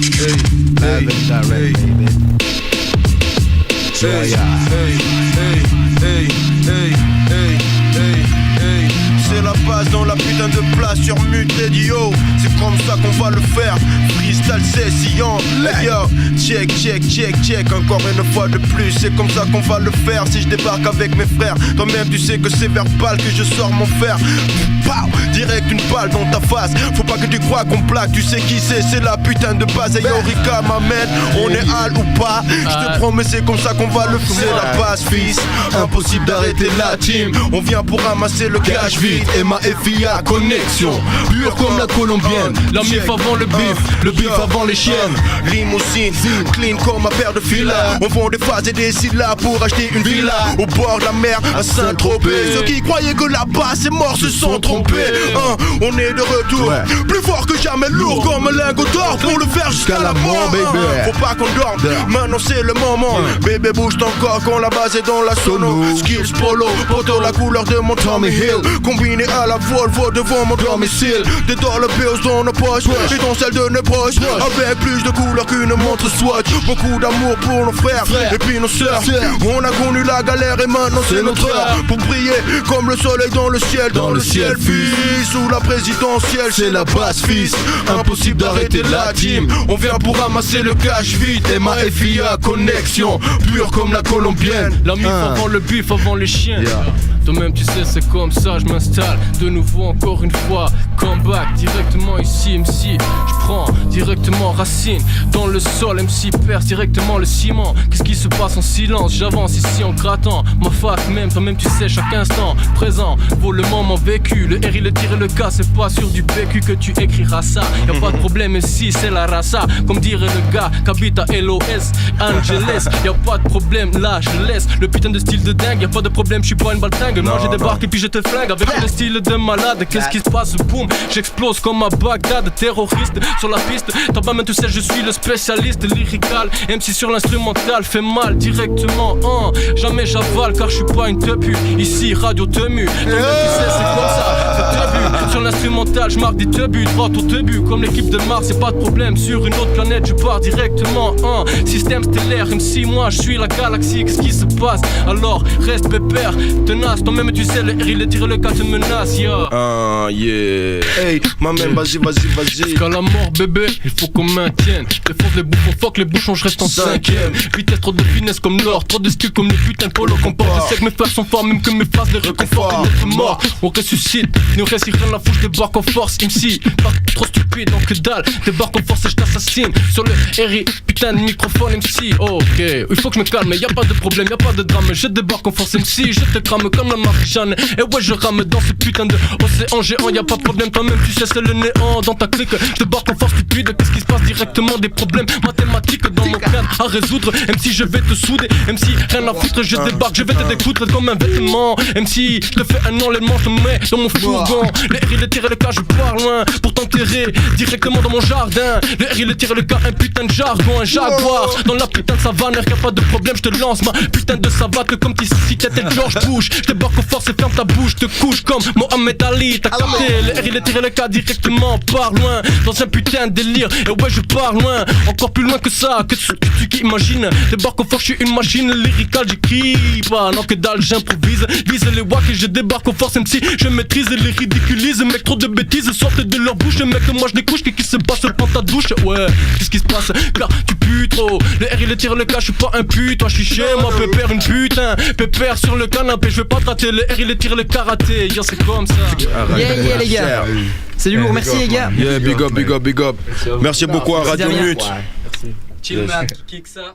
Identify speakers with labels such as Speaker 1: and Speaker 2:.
Speaker 1: Live and direct, baby.
Speaker 2: C'est la base dans la putain de place sur Muted, yo. C'est comme ça qu'on va le faire. Freestyle session, yo. Check, check, check, check. Encore une fois de plus, c'est comme ça qu'on va le faire. Si je débarque avec mes frères, toi-même tu sais que c'est verbal que je sors mon fer. Pow, direct une balle dans ta face. Faut pas que tu crois qu'on plaque, tu sais qui c'est la putain de base. Et yo, Rika m'amène, on est hal ou pas. Je te promets, c'est comme ça qu'on va le faire. C'est la base, fils. Impossible d'arrêter la team. On vient pour ramasser le cash vite. Et ma FIA connexion, pure comme la colombienne.
Speaker 3: La mif avant le bif avant les chiennes.
Speaker 2: Limousine, clean comme ma paire de filets. On vend des phases et des syllabes pour acheter une villa au bord de la mer à Saint-Tropez. Ceux qui croyaient que là-bas c'est mort se sont trompés. On est de retour, plus fort que jamais, lourd comme un lingot d'or pour le faire jusqu'à la mort. Faut pas qu'on dorme, maintenant c'est le moment. Bébé bouge ton corps quand la base est dans la sono. Skills polo, poto la couleur de mon Tommy Hill. Combiné à la Volvo devant mon domicile. Des dollar bills dans nos poches et dans celles de nos proches. Avec plus de couleurs qu'une montre Swatch. Beaucoup d'amour pour nos frères et puis nos sœurs. On a connu la galère et maintenant c'est notre heure pour briller comme le soleil dans le ciel. Dans le ciel, fils, sous la présidentielle, c'est la base, fils. Impossible d'arrêter la team. On vient pour ramasser le cash vite. Et ma FIA connexion, pure comme la colombienne.
Speaker 3: La mif avant le bif avant les chiens. Toi-même tu sais c'est comme ça, je m'installe de nouveau encore une fois. Comeback directement ici MC. Je prends directement racine dans le sol. MC perce directement le ciment. Qu'est-ce qui se passe en silence? J'avance ici en grattant ma face même. Toi-même tu sais chaque instant présent vaut le moment vécu. Le R il le tire et le K, c'est pas sur du PQ que tu écriras ça. Y'a pas de problème ici, c'est la raça. Comme dirait le gars qu'habite à LOS Angeles. Y'a pas de problème là, je laisse le putain de style de dingue. Y'a pas de problème, je suis pas une baltingue. Moi j'ai débarqué puis je te flingue avec le style de malade. Qu'est-ce qui se passe? Boum, j'explose comme à Bagdad. Terroriste sur la piste. T'as pas même tu sais je suis le spécialiste lyrical. MC sur l'instrumental fait mal directement. Jamais j'avale car je suis pas une tepu. Ici radio temu. Toi-même tu sais c'est comme ça. Tebu sur l'instrumental je marque des tebuts. Droit au début comme l'équipe de Mars. C'est pas de problème sur une autre planète je pars directement. Système stellaire MC moi je suis la galaxie. Qu'est-ce qui se passe? Alors reste pépère tenace. Toi-même tu sais le R il est tiré le cas te menace
Speaker 2: yeah. Hey ma même vas-y.
Speaker 3: Jusqu'à la mort bébé il faut qu'on maintienne. Défonce les bouffons fuck les bouchons je reste en cinquième. Vitesse trop de finesse comme l'or. Trop de skill comme les putains de polo qu'on porte. Je sais que mes frères sont forts même que mes phases les réconfortent d'être mort. On ressuscite, nous réussir rien la fouche débarque en force MC. Pas trop stupide donc que dalle. Débarque en force et je t'assassine. Sur le RI putain de microphone MC. Ok, il faut que je me calme, y'a pas de problème, y'a pas de drame. Je débarque en force MC, je te crame comme la Marie-Jeanne. Et ouais je rame dans ce putain de océan géant. Y'a pas de problème, toi-même tu sais c'est le néant dans ta clique. Je débarque en force stupide, qu'est-ce qui se passe directement? Des problèmes mathématiques dans mon cadre à résoudre. MC je vais te souder, MC rien à foutre, je débarque, je vais te découdre comme un vêtement. MC je te fais un enlèvement, je te mets dans mon fourgon. Le R il est tiré le cas, je pars loin pour t'enterrer directement dans mon jardin. Le R il est tiré le cas, un putain de jargon, un jaguar dans la putain de savane. Y'a pas de problème, je te lance ma putain de savate comme si t'étais George Bush. Je débarque en force et ferme ta bouche, te couche comme Mohamed Ali. T'as capté, le R il est tiré le cas directement, pars loin dans un putain de délire. Et ouais je pars loin, encore plus loin que ça, que ce que tu imagines. Débarque en force, je suis une machine lyricale, j'écris pas, non que dalle, j'improvise. Vise les wack et je débarque en force MC. Je maîtrise et les ridiculise, mec trop de bêtises sortent de leur bouche. Mec moi je découche, qu'est-ce qui se passe? Prends ta douche, ouais, qu'est-ce qui se passe? Car tu pues trop, le R il tire le cas, je suis pas un pute. Toi je suis chez moi, pépère une putain. Pépère sur le canapé, je vais pas te rater. Le R il tire le karaté, yeah c'est comme ça.
Speaker 4: Yeah les gars. C'est du lourd, merci les gars.
Speaker 2: Yeah, big up. Merci beaucoup à Radio Mute.
Speaker 3: Chill man, kick ça.